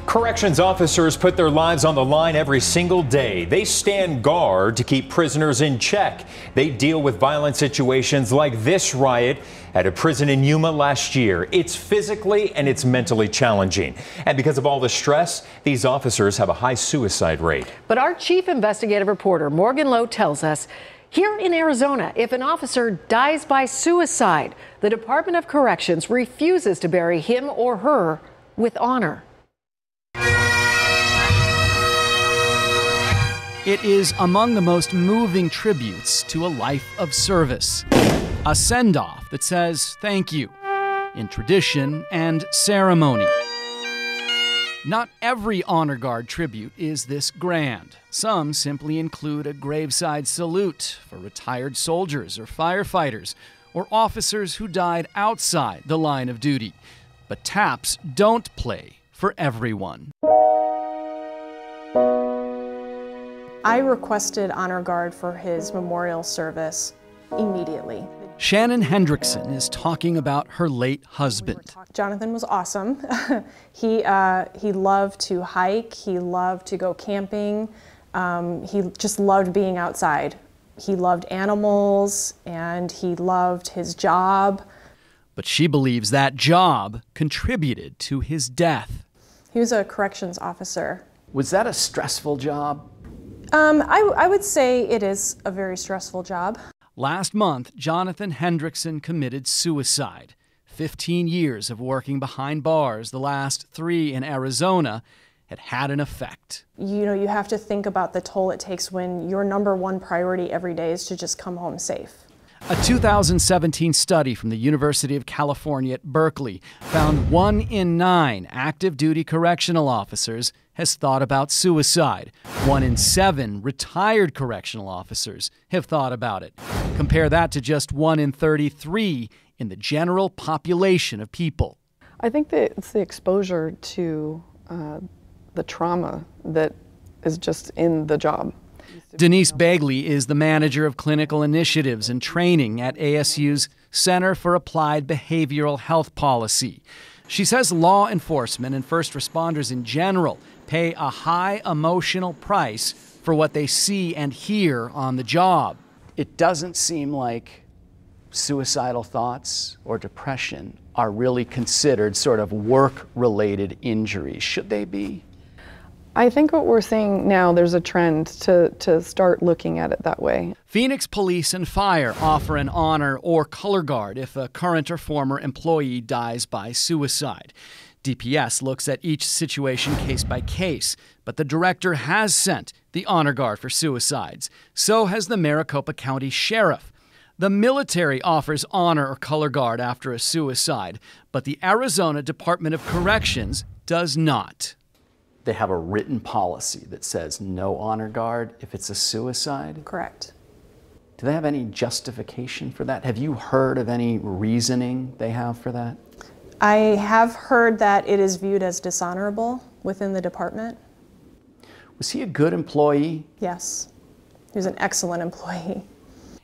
Corrections officers put their lives on the line every single day. They stand guard to keep prisoners in check. They deal with violent situations like this riot at a prison in Yuma last year. It's physically and it's mentally challenging. And because of all the stress, these officers have a high suicide rate. But our chief investigative reporter, Morgan Lowe, tells us here in Arizona, if an officer dies by suicide, the Department of Corrections refuses to bury him or her with honor. It is among the most moving tributes to a life of service. A send-off that says thank you in tradition and ceremony. Not every honor guard tribute is this grand. Some simply include a graveside salute for retired soldiers or firefighters or officers who died outside the line of duty. But taps don't play for everyone. I requested honor guard for his memorial service immediately. Shannon Hendrickson is talking about her late husband. Jonathan was awesome. He loved to hike, he loved to go camping, he just loved being outside. He loved animals and he loved his job. But she believes that job contributed to his death. He was a corrections officer. Was that a stressful job? I would say it is a very stressful job. Last month, Jonathan Hendrickson committed suicide. 15 years of working behind bars, the last 3 in Arizona, had an effect. You know, you have to think about the toll it takes when your number one priority every day is to just come home safe. A 2017 study from the University of California at Berkeley found 1 in 9 active duty correctional officers has thought about suicide. 1 in 7 retired correctional officers have thought about it. Compare that to just 1 in 33 in the general population of people. I think that it's the exposure to the trauma that is just in the job. Denise Begley is the manager of clinical initiatives and training at ASU's Center for Applied Behavioral Health Policy. She says law enforcement and first responders in general pay a high emotional price for what they see and hear on the job. It doesn't seem like suicidal thoughts or depression are really considered sort of work-related injuries. Should they be? I think what we're seeing now, there's a trend to start looking at it that way. Phoenix Police and Fire offer an honor or color guard if a current or former employee dies by suicide. DPS looks at each situation case by case, but the director has sent the honor guard for suicides. So has the Maricopa County Sheriff. The military offers honor or color guard after a suicide, but the Arizona Department of Corrections does not. They have a written policy that says no honor guard if it's a suicide? Correct. Do they have any justification for that? Have you heard of any reasoning they have for that? I have heard that it is viewed as dishonorable within the department. Was he a good employee? Yes, he was an excellent employee.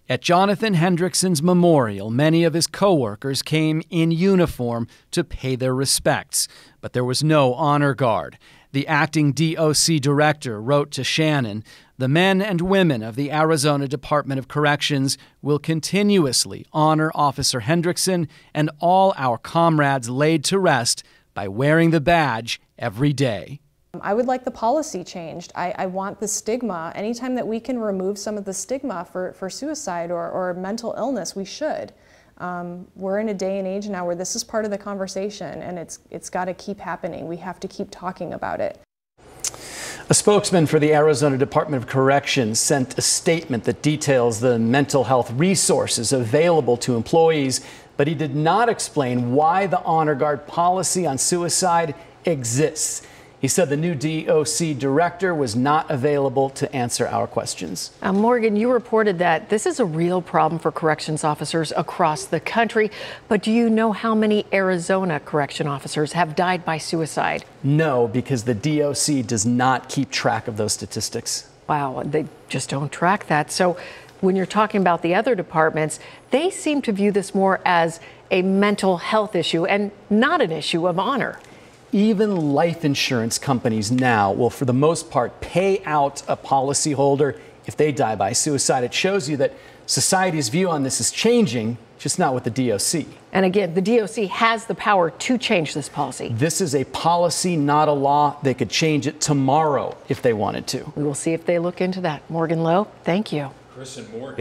At Jonathan Hendrickson's memorial, many of his co-workers came in uniform to pay their respects, but there was no honor guard. The acting DOC director wrote to Shannon, "The men and women of the Arizona Department of Corrections will continuously honor Officer Hendrickson and all our comrades laid to rest by wearing the badge every day." I would like the policy changed. I want the stigma. Anytime that we can remove some of the stigma for suicide or mental illness, we should. We're in a day and age now where this is part of the conversation, and it's got to keep happening. We have to keep talking about it. A spokesman for the Arizona Department of Corrections sent a statement that details the mental health resources available to employees, but he did not explain why the honor guard policy on suicide exists. He said the new DOC director was not available to answer our questions. Morgan, you reported that this is a real problem for corrections officers across the country. But do you know how many Arizona correction officers have died by suicide? No, because the DOC does not keep track of those statistics. Wow, they just don't track that. So when you're talking about the other departments, they seem to view this more as a mental health issue and not an issue of honor. even life insurance companies now will, for the most part, pay out a policyholder if they die by suicide. It shows you that society's view on this is changing, just not with the DOC. And again, the DOC has the power to change this policy. This is a policy, not a law. They could change it tomorrow if they wanted to. We will see if they look into that. Morgan Lowe, thank you. Chris and Morgan.